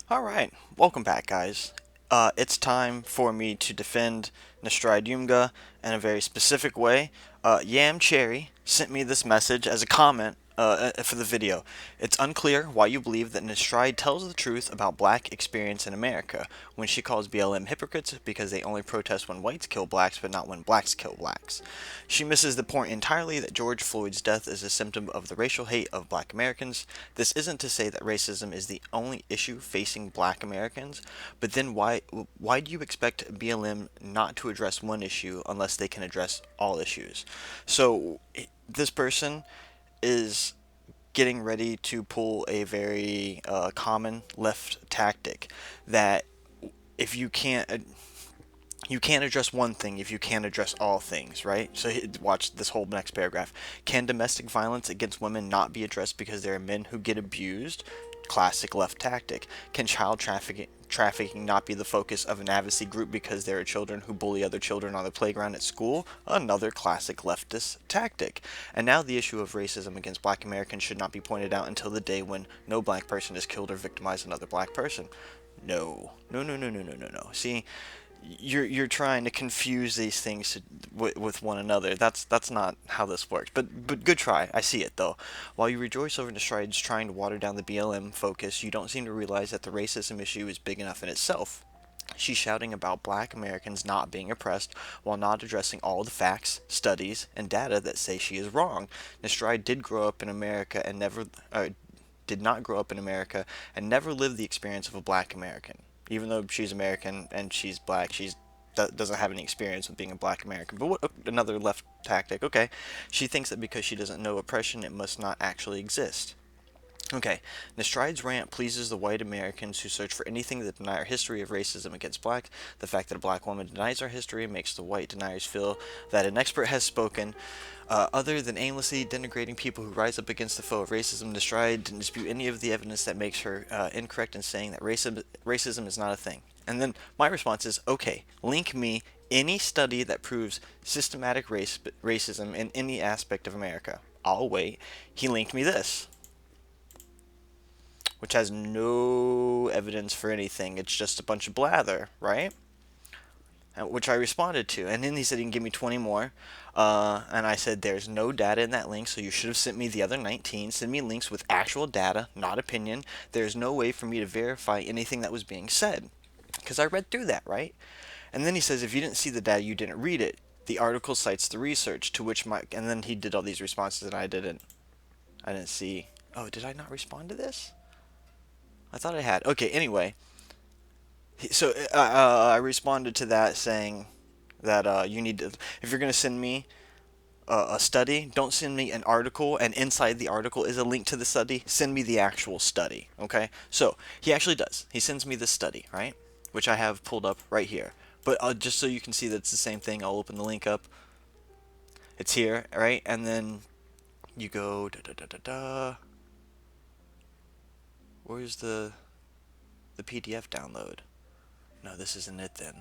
Alright, welcome back, guys. It's time for me to defend Nestride Yumga in a very specific way. Yam Cherry sent me this message as a comment for the video. It's unclear why you believe that Nestride tells the truth about black experience in America when she calls BLM hypocrites because they only protest when whites kill blacks but not when blacks kill blacks. She misses the point entirely that George Floyd's death is a symptom of the racial hate of black Americans. This isn't to say that racism is the only issue facing black Americans, but then why do you expect BLM not to address one issue unless they can address all issues? So this person is getting ready to pull a very common left tactic that if you can't address one thing if you can't address all things, right? So watch this whole next paragraph. Can domestic violence against women not be addressed because there are men who get abused? Classic left tactic. Can child trafficking not be the focus of an advocacy group because there are children who bully other children on the playground at school? Another classic leftist tactic. And now the issue of racism against black Americans should not be pointed out until the day when no black person is killed or victimized another black person. No. No, no, no, no, no, no, no. See, you're trying to confuse these things with one another. That's not how this works. But good try. I see it though. While you rejoice over Nestride's trying to water down the BLM focus, you don't seem to realize that the racism issue is big enough in itself. She's shouting about black Americans not being oppressed while not addressing all the facts, studies, and data that say she is wrong. Nestride did grow up in America and never did not grow up in America and never lived the experience of a black American. Even though she's American and she's black, she doesn't have any experience with being a black American. But another left tactic. Okay, she thinks that because she doesn't know oppression, it must not actually exist. Okay, Nestride's rant pleases the white Americans who search for anything that deny our history of racism against blacks. The fact that a black woman denies our history makes the white deniers feel that an expert has spoken. Other than aimlessly denigrating people who rise up against the foe of racism, Nestride didn't dispute any of the evidence that makes her incorrect in saying that racism is not a thing. And then my response is, okay, link me any study that proves systematic racism in any aspect of America. I'll wait. He linked me this, which has no evidence for anything. It's just a bunch of blather, right? Which I responded to. And then he said he can give me 20 more. And I said, there's no data in that link, so you should have sent me the other 19. Send me links with actual data, not opinion. There's no way for me to verify anything that was being said. Because I read through that, right? And then he says, if you didn't see the data, you didn't read it. The article cites the research, to which my... And then he did all these responses and I didn't see. Oh, did I not respond to this? I thought I had. Okay, anyway. So I responded to that saying that you need to, if you're going to send me a study, don't send me an article and inside the article is a link to the study. Send me the actual study, okay? So he actually does. He sends me this study, right? Which I have pulled up right here. But just so you can see that it's the same thing, I'll open the link up. It's here, right? And then you go da da da da da. Where's the PDF download? No, this isn't it then.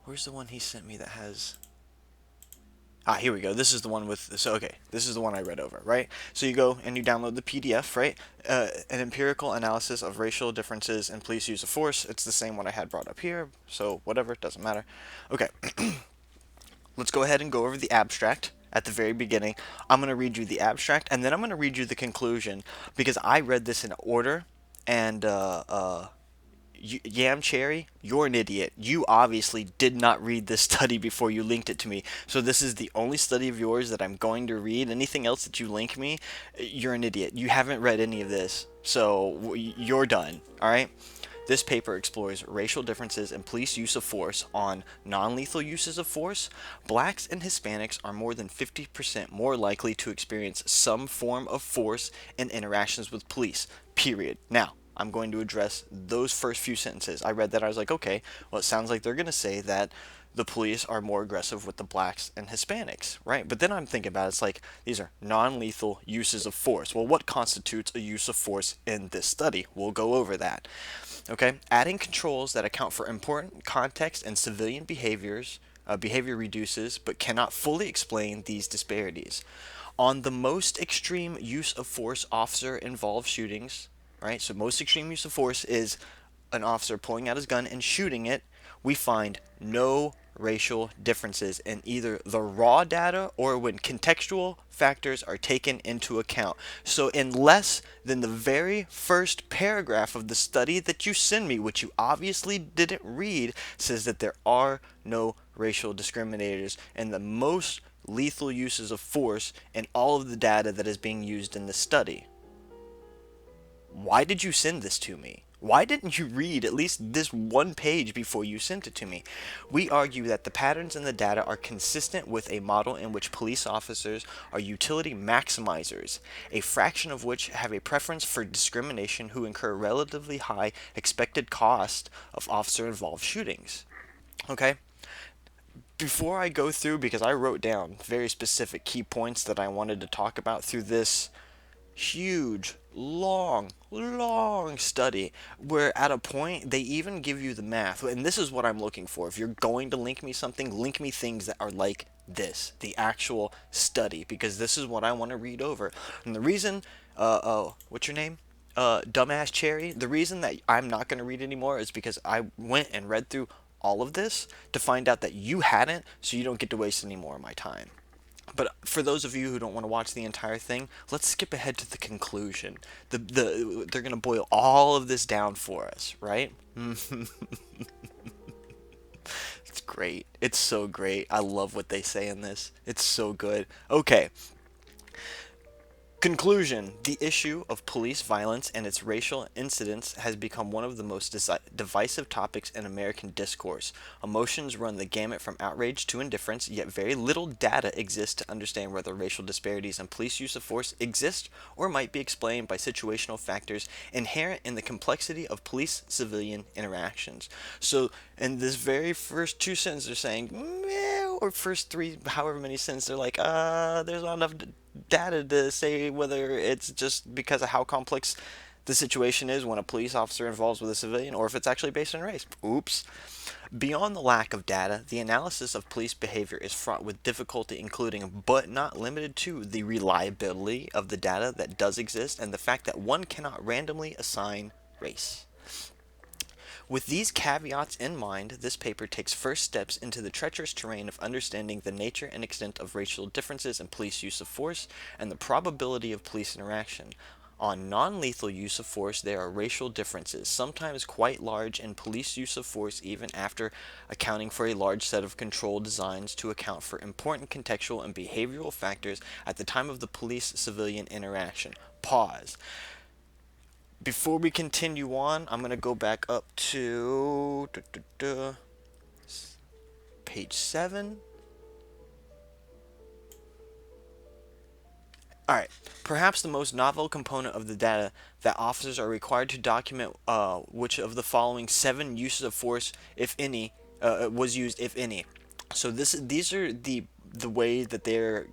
Where's the one he sent me that has... Ah, here we go. This is the one with... So, okay, this is the one I read over, right? So you go and you download the PDF, right? An empirical analysis of racial differences in police use of force. It's the same one I had brought up here, so whatever, it doesn't matter. Okay, let's go ahead and go over the abstract at the very beginning. I'm going to read you the abstract, and then I'm going to read you the conclusion, because I read this in order, and Yam Cherry, you're an idiot. You obviously did not read this study before you linked it to me. So this is the only study of yours that I'm going to read. Anything else that you link me, you're an idiot. You haven't read any of this. So you're done. All right? This paper explores racial differences in police use of force on non-lethal uses of force. Blacks and Hispanics are more than 50% more likely to experience some form of force in interactions with police. Period. Now, I'm going to address those first few sentences. I read that, I was like, okay, well, it sounds like they're going to say that the police are more aggressive with the blacks and Hispanics, right? But then I'm thinking about it, it's like these are non-lethal uses of force. Well, what constitutes a use of force in this study? We'll go over that. Okay, adding controls that account for important context and civilian behavior reduces but cannot fully explain these disparities. On the most extreme use of force, officer involved shootings, right? So most extreme use of force is an officer pulling out his gun and shooting it, we find no racial differences in either the raw data or when contextual factors are taken into account. So, in less than the very first paragraph of the study that you send me, which you obviously didn't read, says that there are no racial discriminators and the most lethal uses of force in all of the data that is being used in this study. Why did you send this to me? Why didn't you read at least this one page before you sent it to me? We argue that the patterns in the data are consistent with a model in which police officers are utility maximizers, a fraction of which have a preference for discrimination who incur relatively high expected cost of officer-involved shootings. Okay? Before I go through, because I wrote down very specific key points that I wanted to talk about through this huge, long study where at a point they even give you the math. And this is what I'm looking for. If you're going to link me something, link me things that are like this, the actual study, because this is what I want to read over. And the reason, what's your name? Dumbass Cherry. The reason that I'm not going to read anymore is because I went and read through all of this to find out that you hadn't, so you don't get to waste any more of my time. But for those of you who don't want to watch the entire thing, let's skip ahead to the conclusion. They're going to boil all of this down for us, right? It's great. It's so great. I love what they say in this. It's so good. Okay. Conclusion. The issue of police violence and its racial incidents has become one of the most divisive topics in American discourse. Emotions run the gamut from outrage to indifference, yet very little data exists to understand whether racial disparities in police use of force exist or might be explained by situational factors inherent in the complexity of police-civilian interactions. So, in this very first two sentences, they're saying, meh, or first three, however many sentences, they're like, there's not enough data to say whether it's just because of how complex the situation is when a police officer involves with a civilian or if it's actually based on race. Oops. Beyond the lack of data, the analysis of police behavior is fraught with difficulty, including but not limited to the reliability of the data that does exist and the fact that one cannot randomly assign race. With these caveats in mind, this paper takes first steps into the treacherous terrain of understanding the nature and extent of racial differences in police use of force and the probability of police interaction. On non-lethal use of force, there are racial differences, sometimes quite large in police use of force even after accounting for a large set of control designs to account for important contextual and behavioral factors at the time of the police-civilian interaction. Pause. Before we continue on, I'm going to go back up to page 7. Alright, perhaps the most novel component of the data that officers are required to document which of the following 7 uses of force, if any, was used, if any. So these are the way that they're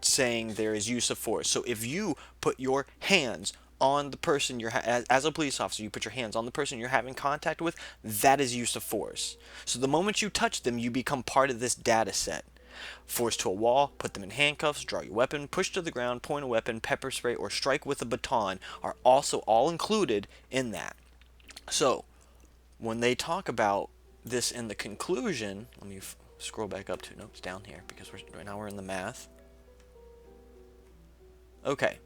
saying there is use of force. So if you put your hands on the person you're as a police officer, you put your hands on the person you're having contact with, that is use of force. So the moment you touch them, you become part of this data set. Force to a wall, put them in handcuffs, draw your weapon, push to the ground, point a weapon, pepper spray, or strike with a baton are also all included in that. So when they talk about this in the conclusion, let me scroll back up to, no, it's down here because right now we're in the math. Okay.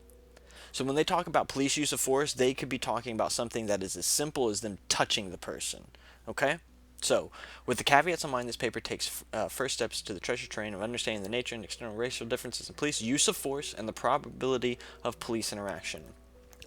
So when they talk about police use of force, they could be talking about something that is as simple as them touching the person. Okay? So, with the caveats in mind, this paper takes first steps to the treasure train of understanding the nature and external racial differences in police use of force and the probability of police interaction.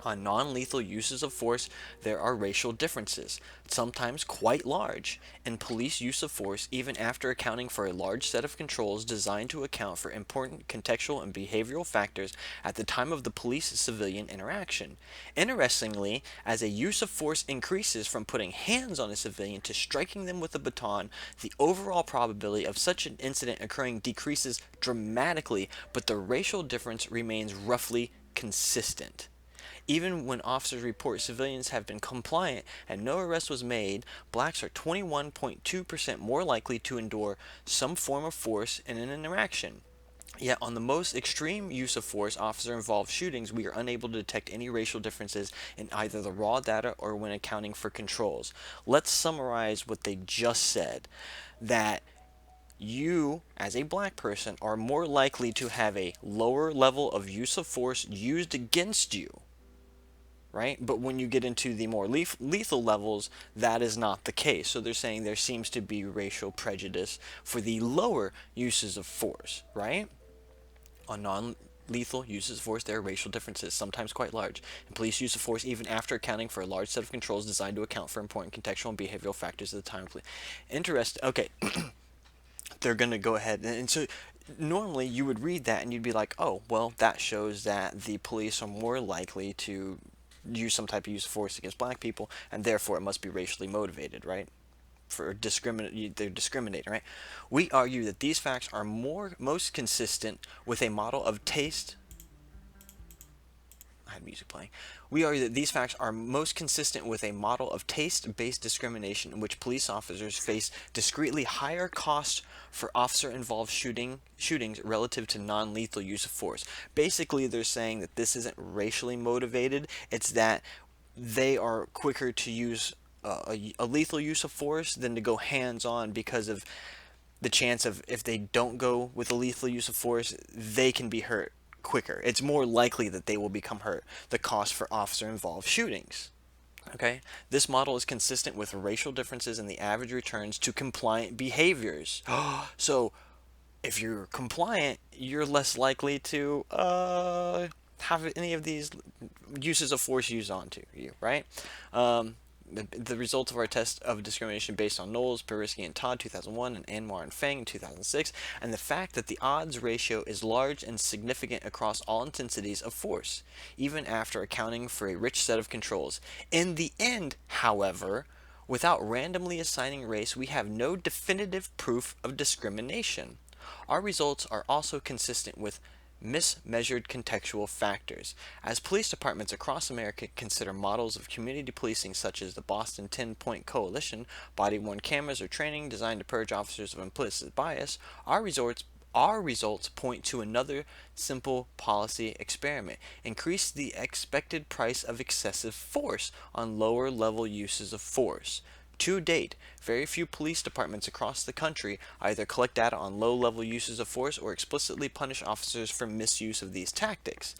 On non-lethal uses of force, there are racial differences, sometimes quite large, in police use of force even after accounting for a large set of controls designed to account for important contextual and behavioral factors at the time of the police-civilian interaction. Interestingly, as a use of force increases from putting hands on a civilian to striking them with a baton, the overall probability of such an incident occurring decreases dramatically, but the racial difference remains roughly consistent. Even when officers report civilians have been compliant and no arrest was made, blacks are 21.2% more likely to endure some form of force in an interaction. Yet, on the most extreme use of force, officer-involved shootings, we are unable to detect any racial differences in either the raw data or when accounting for controls. Let's summarize what they just said. That you, as a black person, are more likely to have a lower level of use of force used against you, right? But when you get into the more lethal levels, that is not the case. So they're saying there seems to be racial prejudice for the lower uses of force, right? On non-lethal uses of force, there are racial differences, sometimes quite large, in police use of force, even after accounting for a large set of controls designed to account for important contextual and behavioral factors at the time of police. Interesting. Okay, they're going to go ahead and so normally you would read that and you'd be like, oh, well, that shows that the police are more likely to use some type of use of force against black people, and therefore it must be racially motivated, right? They're discriminating, right? We argue that these facts are most consistent with a model of taste. I had music playing. We argue that these facts are most consistent with a model of taste-based discrimination in which police officers face discreetly higher costs for officer-involved shootings relative to non-lethal use of force. Basically, they're saying that this isn't racially motivated. It's that they are quicker to use a lethal use of force than to go hands-on because of the chance of if they don't go with a lethal use of force, they can be hurt quicker. It's more likely that they will become hurt. The cost for officer-involved shootings. Okay, this model is consistent with racial differences in the average returns to compliant behaviors. So, if you're compliant, you're less likely to have any of these uses of force used onto you, right? The results of our test of discrimination based on Knowles, Perisky, and Todd 2001, and Anwar and Feng in 2006, and the fact that the odds ratio is large and significant across all intensities of force, even after accounting for a rich set of controls. In the end, however, without randomly assigning race, we have no definitive proof of discrimination. Our results are also consistent with mismeasured contextual factors. As police departments across America consider models of community policing such as the Boston 10-Point Coalition, body-worn cameras, or training designed to purge officers of implicit bias, our results point to another simple policy experiment. Increase the expected price of excessive force on lower level uses of force. To date, very few police departments across the country either collect data on low-level uses of force or explicitly punish officers for misuse of these tactics.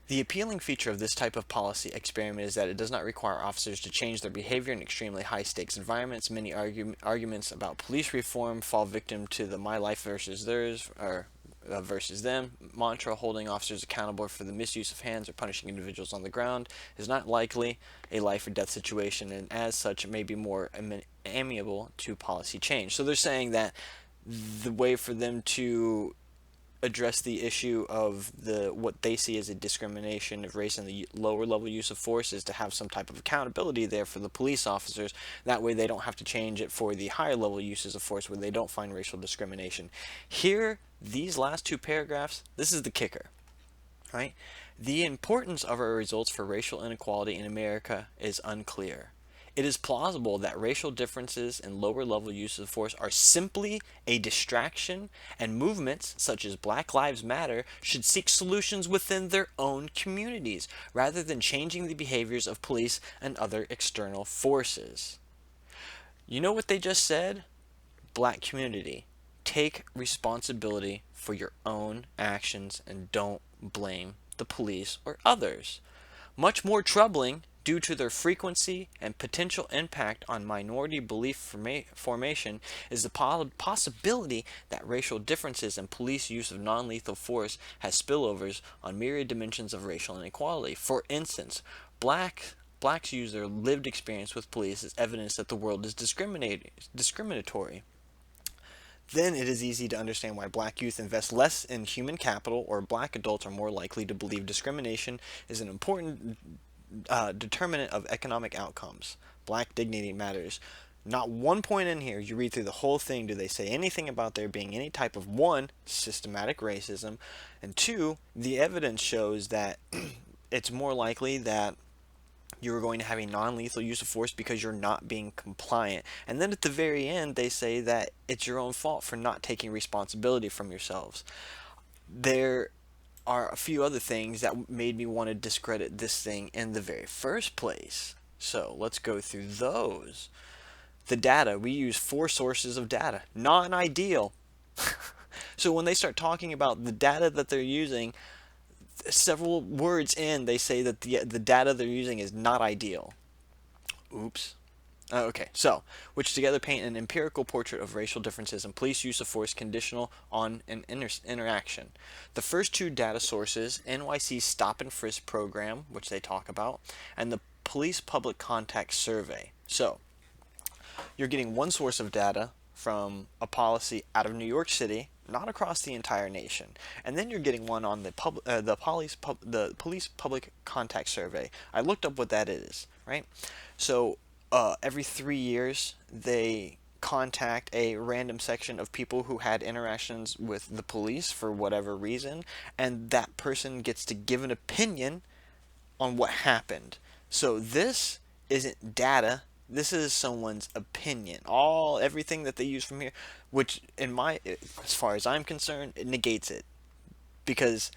The appealing feature of this type of policy experiment is that it does not require officers to change their behavior in extremely high-stakes environments. Many arguments about police reform fall victim to the "my life versus theirs" or versus them mantra. Holding officers accountable for the misuse of hands or punishing individuals on the ground is not likely a life or death situation, and as such may be more amenable to policy change. So they're saying that the way for them to address the issue of what they see as a discrimination of race and the lower level use of force is to have some type of accountability there for the police officers. That way they don't have to change it for the higher level uses of force where they don't find racial discrimination. Here, these last two paragraphs, this is the kicker, right? The importance of our results for racial inequality in America is unclear. It is plausible that racial differences in lower level use of force are simply a distraction, and movements such as Black Lives Matter should seek solutions within their own communities rather than changing the behaviors of police and other external forces. You know what they just said? Black community, take responsibility for your own actions and don't blame the police or others. Much more troubling, due to their frequency and potential impact on minority belief formation, is the possibility that racial differences in police use of non-lethal force has spillovers on myriad dimensions of racial inequality. For instance, blacks use their lived experience with police as evidence that the world is discriminatory. Then it is easy to understand why black youth invest less in human capital, or black adults are more likely to believe discrimination is an important determinant of economic outcomes. Black dignity matters. Not one point in here, you read through the whole thing, do they say anything about there being any type of, one, systematic racism, and two, the evidence shows that it's more likely that you're going to have a non-lethal use of force because you're not being compliant. And then at the very end, they say that it's your own fault for not taking responsibility from yourselves. There are a few other things that made me want to discredit this thing in the very first place. So let's go through those. The data, we use 4 sources of data. Not ideal. So when they start talking about the data that they're using, several words in, they say that the data they're using is not ideal. Oops. Okay, so, which together paint an empirical portrait of racial differences and police use of force conditional on an interaction. The first 2 data sources, NYC's Stop and Frisk program, which they talk about, and the Police Public Contact Survey. So, you're getting one source of data from a policy out of New York City, not across the entire nation, and then you're getting one on the police public contact survey. I looked up what that is, right? So every 3 years they contact a random section of people who had interactions with the police for whatever reason, and that person gets to give an opinion on what happened. So this isn't data. This is someone's opinion. Everything that they use from here, which as far as I'm concerned, it negates it, because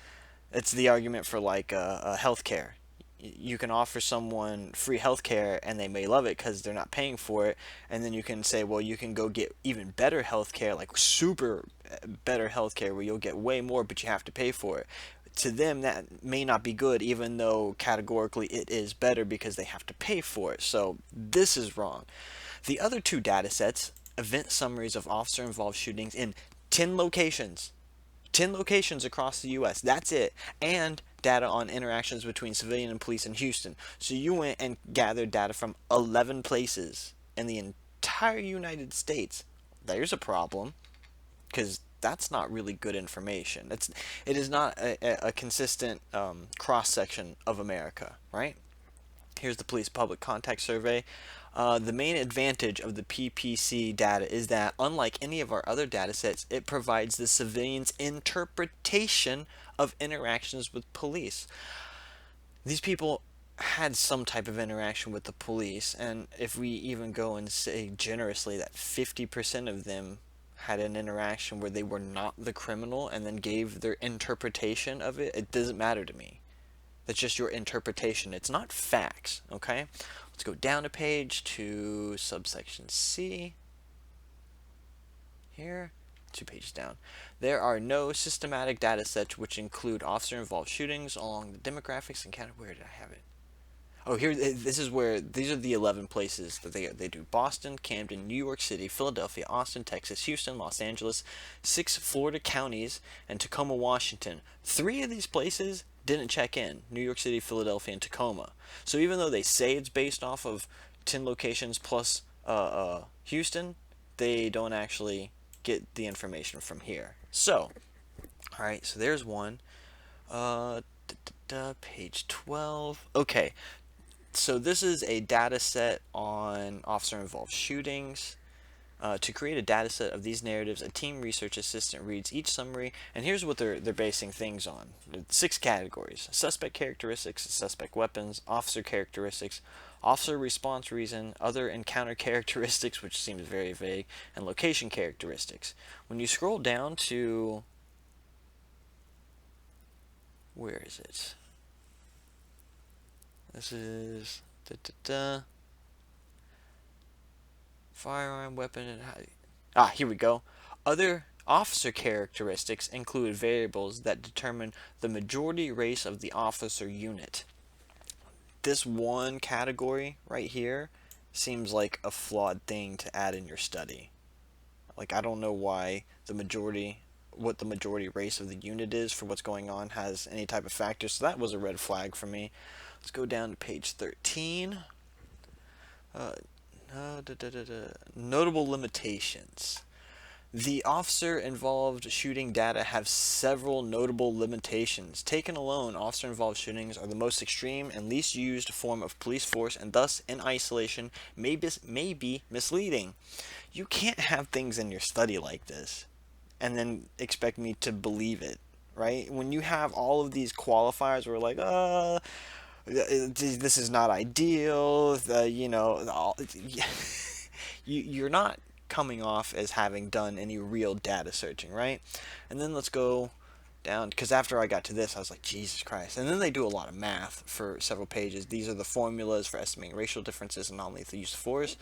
it's the argument for like healthcare. You can offer someone free healthcare and they may love it because they're not paying for it, and then you can say, well, you can go get even better healthcare, like super better healthcare where you'll get way more, but you have to pay for it. To them, that may not be good, even though categorically it is better because they have to pay for it. So this is wrong. The other 2 data sets, event summaries of officer involved shootings in 10 locations. 10 locations across the US. That's it. And data on interactions between civilian and police in Houston. So you went and gathered data from 11 places in the entire United States. There's a problem, because that's not really good information. It is not a consistent cross section of America, right? Here's the police public contact survey. The main advantage of the PPC data is that, unlike any of our other data sets, it provides the civilian's interpretation of interactions with police. These people had some type of interaction with the police, and if we even go and say generously that 50% of them had an interaction where they were not the criminal and then gave their interpretation of it, it doesn't matter to me. That's just your interpretation. It's not facts, okay? Let's go down a page to subsection C. Here, 2 pages down. There are no systematic data sets which include officer-involved shootings along the demographics and where did I have it? Oh, here, this is where, these are the 11 places that they do. Boston, Camden, New York City, Philadelphia, Austin, Texas, Houston, Los Angeles, 6 Florida counties, and Tacoma, Washington. 3 of these places didn't check in. New York City, Philadelphia, and Tacoma. So even though they say it's based off of 10 locations plus Houston, they don't actually get the information from here. So, alright, so there's one. Page 12. Okay, so this is a data set on officer-involved shootings. To create a data set of these narratives, a team research assistant reads each summary, and here's what they're basing things on. 6 categories: suspect characteristics, suspect weapons, officer characteristics, officer response reason, other encounter characteristics, which seems very vague, and location characteristics. When you scroll down to, where is it? This is firearm, weapon, and here we go. Other officer characteristics include variables that determine the majority race of the officer unit. This one category right here seems like a flawed thing to add in your study. Like, I don't know why what the majority race of the unit is for what's going on has any type of factor, so that was a red flag for me. Let's go down to page 13. Notable limitations. The officer-involved shooting data have several notable limitations. Taken alone, officer-involved shootings are the most extreme and least used form of police force, and thus, in isolation, may be misleading. You can't have things in your study like this and then expect me to believe it, right? When you have all of these qualifiers, we're like, This is not ideal. You're not coming off as having done any real data searching, right? And then let's go down, because after I got to this, I was like, Jesus Christ. And then they do a lot of math for several pages. These are the formulas for estimating racial differences in non-lethal use of force.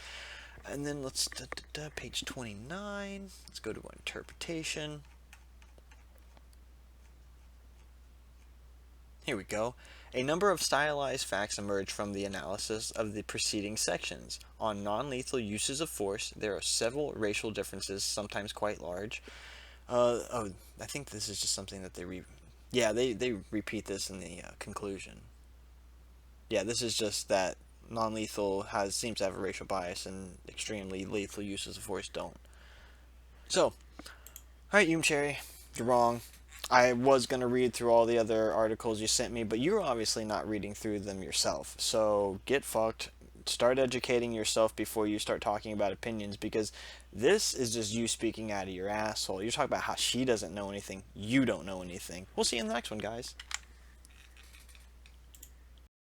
And then let's page 29. Let's go to interpretation. Here we go. A number of stylized facts emerge from the analysis of the preceding sections. On non-lethal uses of force, there are several racial differences, sometimes quite large. Oh, I think this is just something that they repeat this in the conclusion. Yeah, this is just that non-lethal seems to have a racial bias, and extremely lethal uses of force don't. So, alright, Cherry, you're wrong. I was going to read through all the other articles you sent me, but you're obviously not reading through them yourself. So get fucked. Start educating yourself before you start talking about opinions, because this is just you speaking out of your asshole. You're talking about how she doesn't know anything. You don't know anything. We'll see you in the next one, guys.